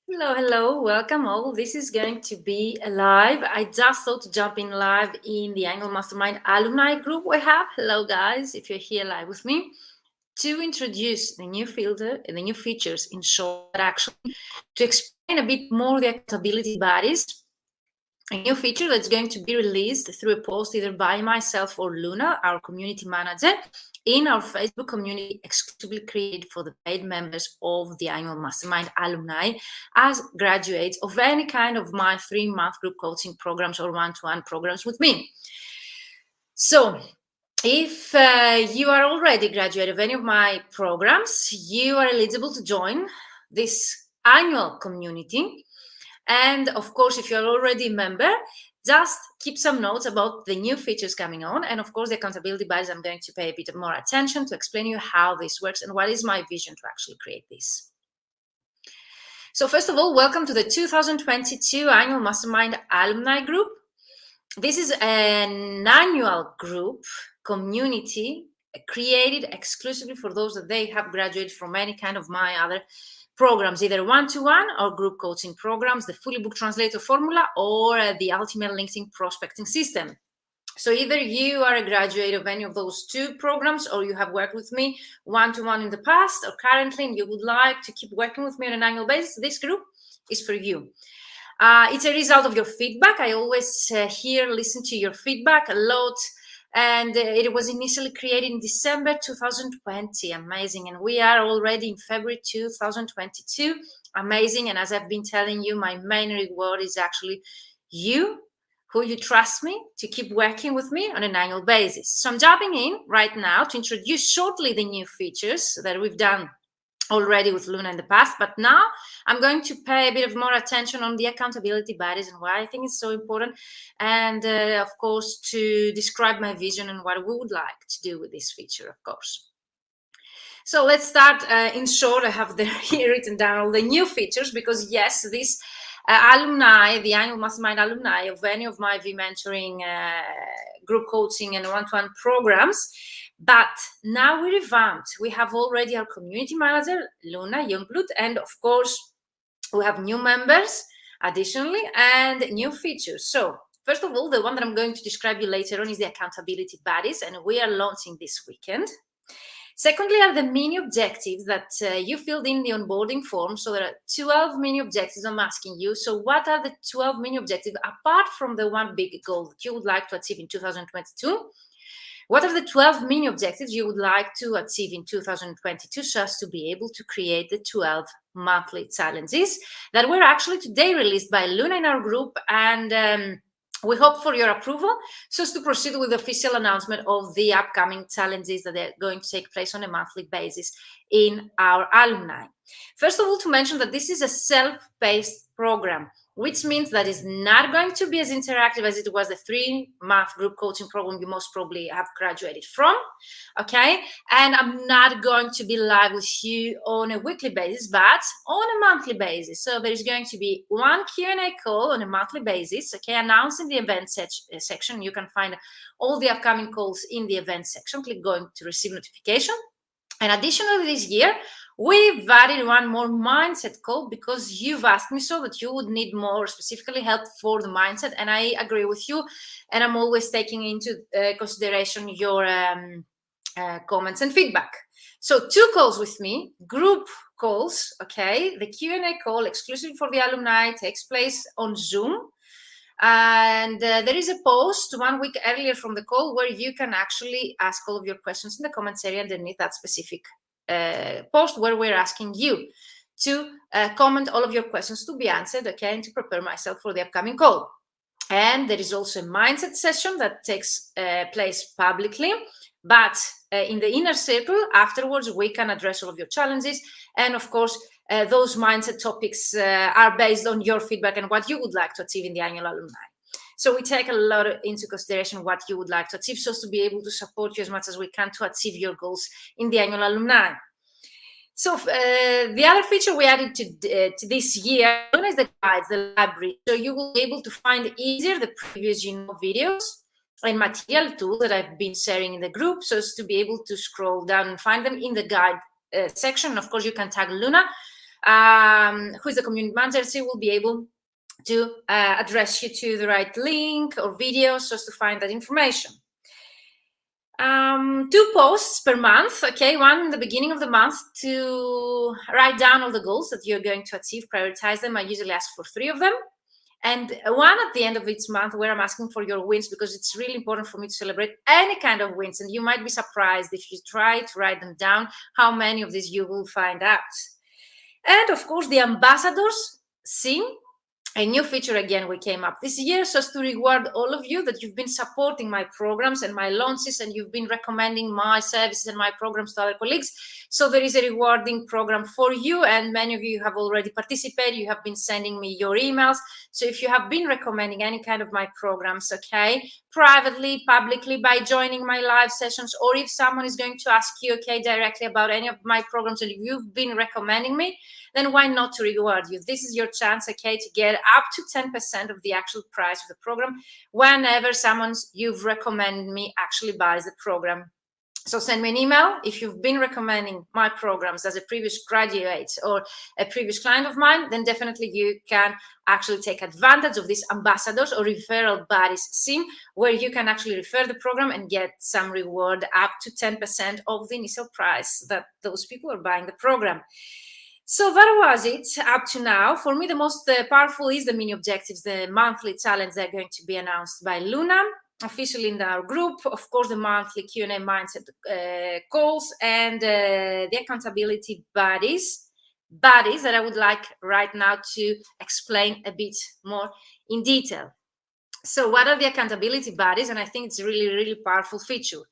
Hello, welcome all. This is going to be live. I just thought to jump in live in the Annual Mastermind Alumni group we have. Hello, guys, if you're here live with me, to introduce the new filter and the new features in short, but actually to explain a bit more the accountability bodies. A new feature that's going to be released through a post either by myself or Luna, our community manager, in our Facebook community exclusively created for the paid members of the Annual Mastermind Alumni as graduates of any kind of my 3-month group coaching programs or one-to-one programs with me. So if you are already graduate of any of my programs, you are eligible to join this annual community. And of course, if you're already a member, just keep some notes about the new features coming on. And of course, the accountability badges, I'm going to pay a bit more attention to explain you how this works and what is my vision to actually create this. So first of all, welcome to the 2022 Annual Mastermind Alumni Group. This is an annual group community created exclusively for those that they have graduated from any kind of my other programs, either one-to-one or group coaching programs, the fully booked translator formula, or the ultimate LinkedIn prospecting system. So either you are a graduate of any of those two programs, or you have worked with me one-to-one in the past or currently, and you would like to keep working with me on an annual basis, this group is for you. It's a result of your feedback. I always listen to your feedback a lot. And it was initially created in December 2020. Amazing. And we are already in February 2022. Amazing. And as I've been telling you, my main reward is actually you, who you trust me to keep working with me on an annual basis. So I'm jumping in right now to introduce shortly the new features that we've done already with Luna in the past, but now I'm going to pay a bit of more attention on the accountability bodies and why I think it's so important, and of course to describe my vision and what we would like to do with this feature, of course. So let's start. In short, I have here written down all the new features because yes, this alumni, the Annual Mastermind Alumni of any of my V-mentoring, group coaching and one-to-one programs. But now we revamped. We have already our community manager, Luna Youngblood, and of course, we have new members additionally and new features. So first of all, the one that I'm going to describe you later on is the accountability buddies, and we are launching this weekend. Secondly are the mini objectives that you filled in the onboarding form. So there are 12 mini objectives I'm asking you. So what are the 12 mini objectives apart from the one big goal that you would like to achieve in 2022? What are the 12 mini objectives you would like to achieve in 2022 so as to be able to create the 12 monthly challenges that were actually today released by Luna in our group, and we hope for your approval so as to proceed with the official announcement of the upcoming challenges that are going to take place on a monthly basis in our alumni. First of all, to mention that this is a self-paced program, which means that it's not going to be as interactive as it was the 3-month group coaching program you most probably have graduated from, okay? And I'm not going to be live with you on a weekly basis, but on a monthly basis. So there is going to be one Q&A call on a monthly basis, okay, announced in the event section. You can find all the upcoming calls in the event section. Click going to receive notification. And additionally, this year, we've added one more mindset call because you've asked me so, that you would need more specifically help for the mindset. And I agree with you. And I'm always taking into consideration your comments and feedback. So 2 calls with me, group calls, okay? The Q&A call exclusively for the alumni takes place on Zoom. And there is a post 1 week earlier from the call where you can actually ask all of your questions in the comments area underneath that specific post, where we're asking you to comment all of your questions to be answered, okay, and to prepare myself for the upcoming call. And there is also a mindset session that takes place publicly, but in the inner circle afterwards we can address all of your challenges, and of course those mindset topics are based on your feedback and what you would like to achieve in the annual alumni. So we take a lot into consideration what you would like to achieve so as to be able to support you as much as we can to achieve your goals in the annual alumni. So the other feature we added to this year is the guides, the library. So you will be able to find easier the previous videos and material tools that I've been sharing in the group, so as to be able to scroll down and find them in the guide section. Of course, you can tag Luna who is the community manager. She will be able to address you to the right link or videos just to find that information. 2 posts per month, okay, one in the beginning of the month to write down all the goals that you're going to achieve, prioritize them. I usually ask for 3 of them, and one at the end of each month where I'm asking for your wins, because it's really important for me to celebrate any kind of wins, and you might be surprised if you try to write them down how many of these you will find out. And of course, the ambassadors scene, a new feature again we came up this year, so as to reward all of you that you've been supporting my programs and my launches, and you've been recommending my services and my programs to other colleagues. So there is a rewarding program for you, and many of you have already participated. You have been sending me your emails. So if you have been recommending any kind of my programs, okay, privately, publicly, by joining my live sessions, or if someone is going to ask you, okay, directly about any of my programs and you've been recommending me, then why not to reward you? This is your chance, okay, to get up to 10% of the actual price of the program whenever someone you've recommended me actually buys the program. So send me an email if you've been recommending my programs as a previous graduate or a previous client of mine. Then definitely you can actually take advantage of this ambassadors or referral buddies scheme, where you can actually refer the program and get some reward up to 10% of the initial price that those people are buying the program. So that was it up to now. For me, the most powerful is the mini objectives, the monthly challenge. They're going to be announced by Luna officially in our group. Of course, the monthly Q&A mindset calls, and the accountability buddies that I would like right now to explain a bit more in detail. So what are the accountability buddies? And I think it's a really, really powerful feature.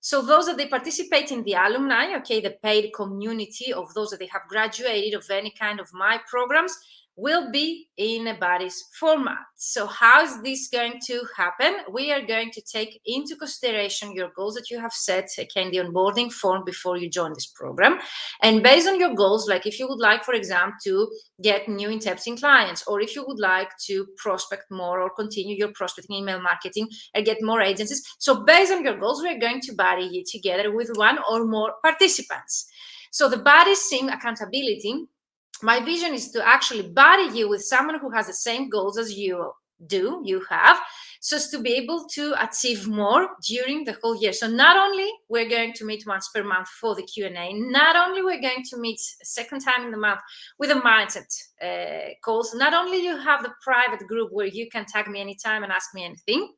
So those that they participate in the alumni, okay, the paid community of those that they have graduated of any kind of my programs, will be in a buddies format. So how is this going to happen? We are going to take into consideration your goals that you have set, okay, in the onboarding form before you join this program. And based on your goals, like if you would like, for example, to get new interesting clients, or if you would like to prospect more or continue your prospecting email marketing and get more agencies. So based on your goals, we're going to buddy you together with one or more participants. So the buddy sim accountability, my vision is to actually buddy you with someone who has the same goals as you have, so as to be able to achieve more during the whole year. So not only we're going to meet once per month for the Q&A, not only we're going to meet a second time in the month with a mindset calls, not only you have the private group where you can tag me anytime and ask me anything,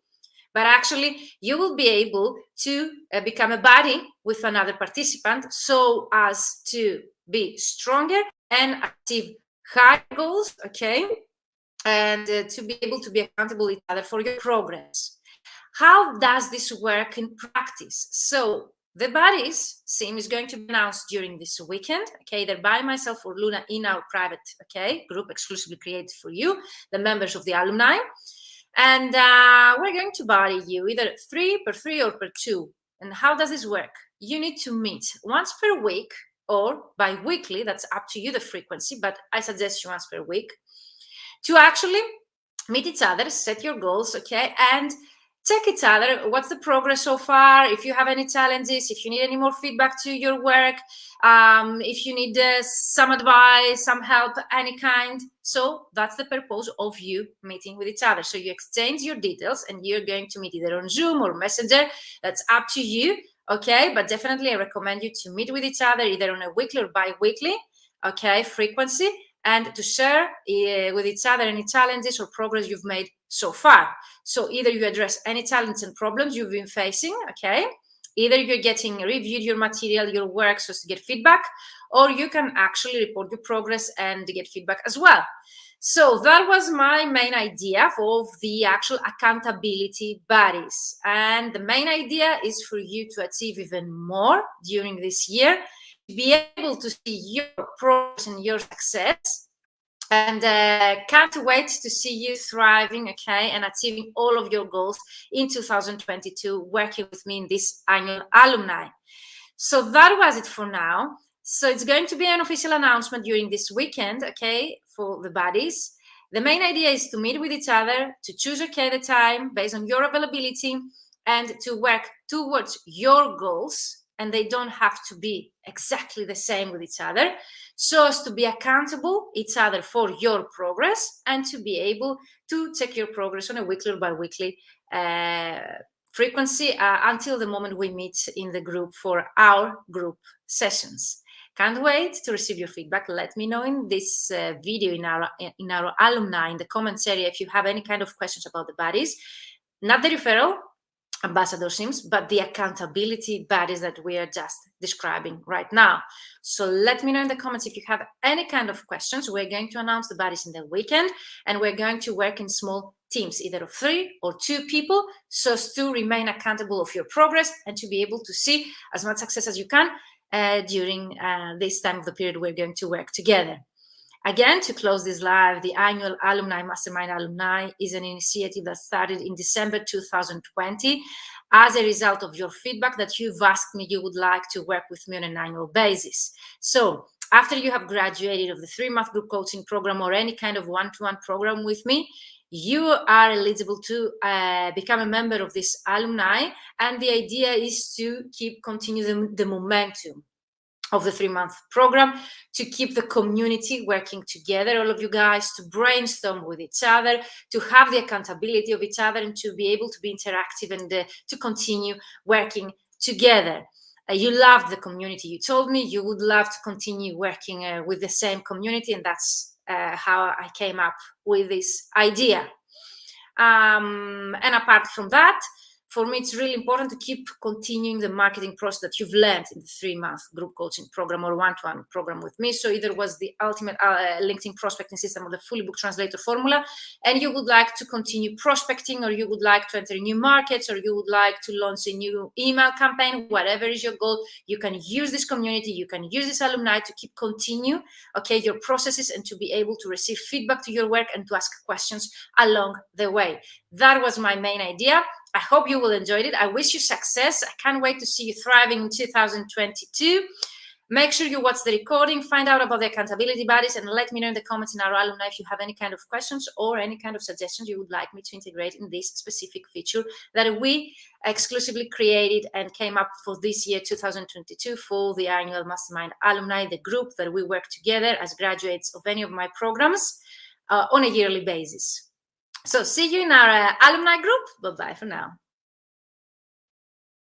but actually you will be able to become a buddy with another participant, so as to be stronger and achieve high goals, okay, and to be able to be accountable to each other for your progress. How does this work in practice? So the buddies sim is going to be announced during this weekend, okay, either by myself or Luna in our private, okay, group exclusively created for you, the members of the alumni. And we're going to buddy you either 3 per 3 or per 2. And how does this work? You need to meet once per week or bi-weekly. That's up to you, the frequency, but I suggest you once per week, to actually meet each other, set your goals, okay, and check each other. What's the progress so far? If you have any challenges, if you need any more feedback to your work, if you need some advice, some help, any kind. So that's the purpose of you meeting with each other. So you exchange your details, and you're going to meet either on Zoom or Messenger. That's up to you, okay? But definitely I recommend you to meet with each other either on a weekly or bi-weekly, okay, frequency, and to share with each other any challenges or progress you've made so far. So either you address any challenges and problems you've been facing, okay? Either you're getting reviewed your material, your work, so as to get feedback, or you can actually report your progress and get feedback as well. So that was my main idea of the actual accountability buddies. And the main idea is for you to achieve even more during this year, be able to see your progress and your success, and can't wait to see you thriving, okay, and achieving all of your goals in 2022, working with me in this annual alumni. So that was it for now. So it's going to be an official announcement during this weekend, okay, for the buddies. The main idea is to meet with each other, to choose, okay, the time based on your availability, and to work towards your goals. And they don't have to be exactly the same with each other, so as to be accountable each other for your progress and to be able to check your progress on a weekly or bi-weekly frequency until the moment we meet in the group for our group sessions. Can't wait to receive your feedback. Let me know in this video in our alumni in the comments area if you have any kind of questions about the buddies, not the referral ambassadorships, but the accountability buddies that we are just describing right now. So let me know in the comments if you have any kind of questions. We're going to announce the buddies in the weekend, and we're going to work in small teams, either of 3 or 2 people, so as to remain accountable of your progress and to be able to see as much success as you can during this time of the period we're going to work together. Again, to close this live, the annual Alumni Mastermind Alumni is an initiative that started in December 2020 as a result of your feedback that you've asked me you would like to work with me on an annual basis. So after you have graduated of the 3-month group coaching program or any kind of one-to-one program with me, you are eligible to become a member of this alumni, and the idea is to continue the momentum of the 3-month program, to keep the community working together, all of you guys, to brainstorm with each other, to have the accountability of each other, and to be able to be interactive and to continue working together. You loved the community. You told me you would love to continue working with the same community, and that's how I came up with this idea. And apart from that, for me, it's really important to keep continuing the marketing process that you've learned in the 3-month group coaching program or one-to-one program with me. So either was the ultimate LinkedIn prospecting system or the fully booked translator formula, and you would like to continue prospecting, or you would like to enter new markets, or you would like to launch a new email campaign, whatever is your goal, you can use this community, you can use this alumni to continue your processes and to be able to receive feedback to your work and to ask questions along the way. That was my main idea. I hope you will enjoy it. I wish you success. I can't wait to see you thriving in 2022. Make sure you watch the recording, find out about the accountability buddies, and let me know in the comments in our alumni if you have any kind of questions or any kind of suggestions you would like me to integrate in this specific feature that we exclusively created and came up for this year, 2022, for the annual Mastermind Alumni, the group that we work together as graduates of any of my programs on a yearly basis. So see you in our alumni group. Bye-bye for now.